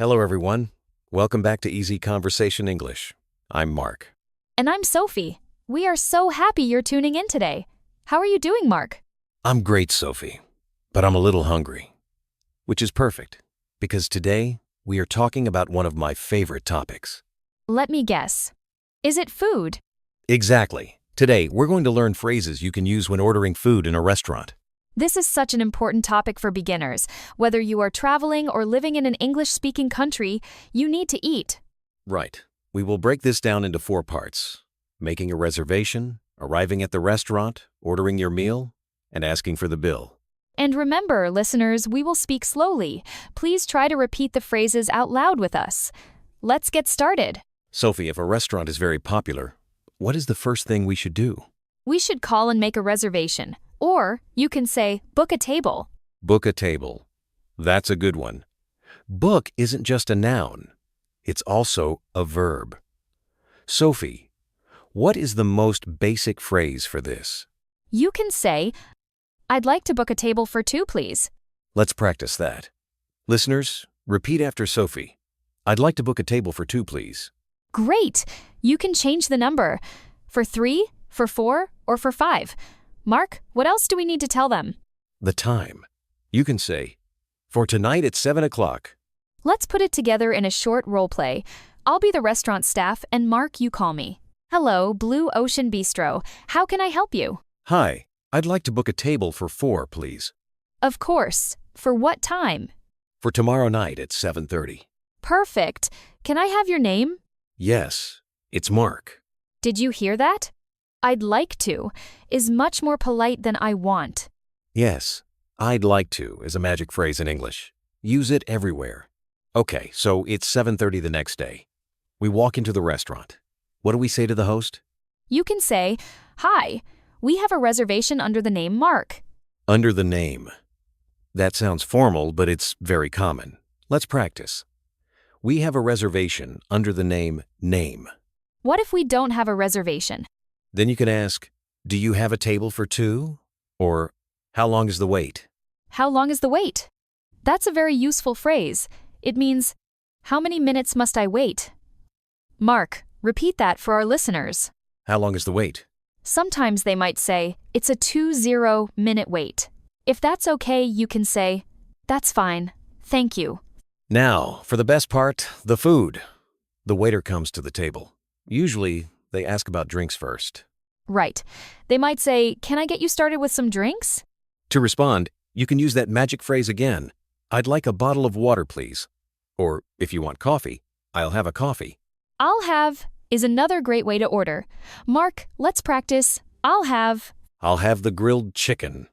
Hello, everyone. Welcome back to Easy Conversation English. I'm Mark. And I'm Sophie. We are so happy you're tuning in today. How are you doing, Mark? I'm great, Sophie, but I'm a little hungry, which is perfect because today we are talking about one of my favorite topics. Let me guess. Is it food? Exactly. Today, we're going to learn phrases you can use when ordering food in a restaurant. This is such an important topic for beginners. Whether you are traveling or living in an English-speaking country, you need to eat. Right. We will break this down into 4 parts: making a reservation, arriving at the restaurant, ordering your meal, and asking for the bill. And remember, listeners, we will speak slowly. Please try to repeat the phrases out loud with us. Let's get started. Sophie, if a restaurant is very popular, what is the first thing we should do? We should call and make a reservation. Or you can say, book a table. Book a table. That's a good one. Book isn't just a noun. It's also a verb. Sophie, what is the most basic phrase for this? You can say, I'd like to book a table for 2, please. Let's practice that. Listeners, repeat after Sophie. I'd like to book a table for 2, please. Great! You can change the number. For 3, for 4, or for 5. Mark, what else do we need to tell them? The time. You can say, for tonight at 7 o'clock. Let's put it together in a short role play. I'll be the restaurant staff and Mark, you call me. Hello, Blue Ocean Bistro. How can I help you? Hi, I'd like to book a table for 4, please. Of course. For what time? For tomorrow night at 7:30. Perfect. Can I have your name? Yes, it's Mark. Did you hear that? I'd like to is much more polite than I want. Yes, I'd like to is a magic phrase in English. Use it everywhere. Okay, so it's 7:30 the next day. We walk into the restaurant. What do we say to the host? You can say, Hi, we have a reservation under the name Mark. Under the name. That sounds formal, but it's very common. Let's practice. We have a reservation under the name. What if we don't have a reservation? Then you can ask, do you have a table for 2? Or, how long is the wait? How long is the wait? That's a very useful phrase. It means, how many minutes must I wait? Mark, repeat that for our listeners. How long is the wait? Sometimes they might say, it's a 20-minute wait. If that's okay, you can say, that's fine. Thank you. Now, for the best part, the food. The waiter comes to the table. Usually, they ask about drinks first. Right. They might say, can I get you started with some drinks? To respond, you can use that magic phrase again. I'd like a bottle of water, please. Or, if you want coffee, I'll have a coffee. I'll have is another great way to order. Mark, let's practice. I'll have the grilled chicken.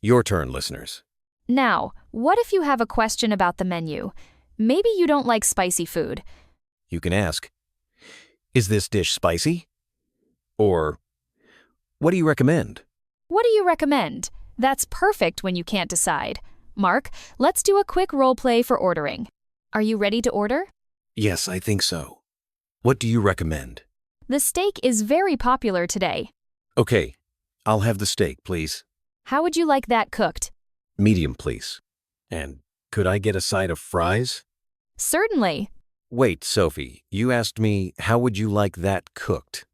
Your turn, listeners. Now, what if you have a question about the menu? Maybe you don't like spicy food. You can ask, is this dish spicy? Or, what do you recommend? What do you recommend? That's perfect when you can't decide. Mark, let's do a quick role play for ordering. Are you ready to order? Yes, I think so. What do you recommend? The steak is very popular today. Okay, I'll have the steak, please. How would you like that cooked? Medium, please. And could I get a side of fries? Certainly. Wait, Sophie, you asked me, how would you like that cooked?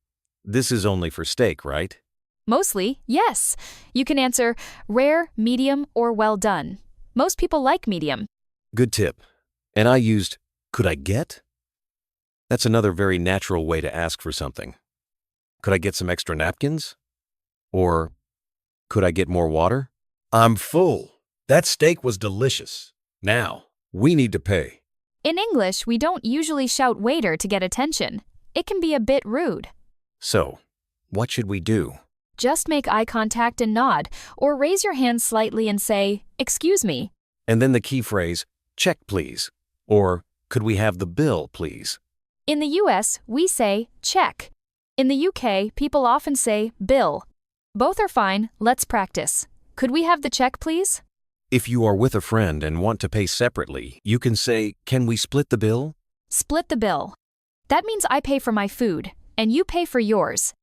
This is only for steak, right? Mostly, yes. You can answer rare, medium, or well done. Most people like medium. Good tip. And I used, could I get? That's another very natural way to ask for something. Could I get some extra napkins? Or, could I get more water? I'm full. That steak was delicious. Now, we need to pay. In English, we don't usually shout waiter to get attention. It can be a bit rude. So, what should we do? Just make eye contact and nod, or raise your hand slightly and say, excuse me. And then the key phrase, check please, or could we have the bill, please? In the US, we say check. In the UK, people often say bill. Both are fine. Let's practice. Could we have the check, please? If you are with a friend and want to pay separately, you can say, can we split the bill? Split the bill. That means I pay for my food, and you pay for yours.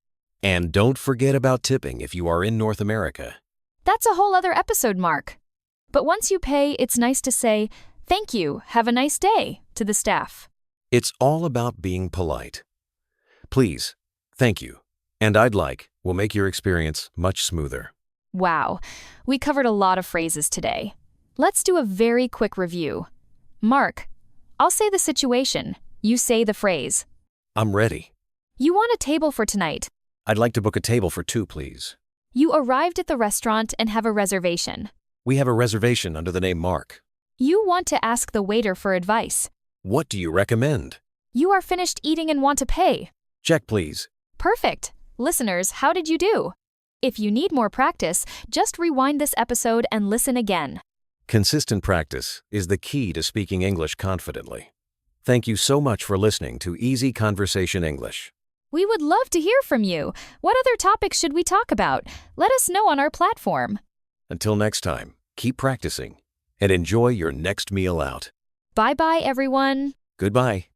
And don't forget about tipping if you are in North America. That's a whole other episode, Mark. But once you pay, it's nice to say, Thank you. Have a nice day to the staff. It's all about being polite. Please, thank you, and I'd like will make your experience much smoother. Wow, we covered a lot of phrases today. Let's do a very quick review. Mark, I'll say the situation. You say the phrase. I'm ready. You want a table for tonight. I'd like to book a table for 2, please. You arrived at the restaurant and have a reservation. We have a reservation under the name Mark. You want to ask the waiter for advice. What do you recommend? You are finished eating and want to pay. Check, please. Perfect. Listeners, how did you do? If you need more practice, just rewind this episode and listen again. Consistent practice is the key to speaking English confidently. Thank you so much for listening to Easy Conversation English. We would love to hear from you. What other topics should we talk about? Let us know on our platform. Until next time, keep practicing and enjoy your next meal out. Bye-bye, everyone. Goodbye.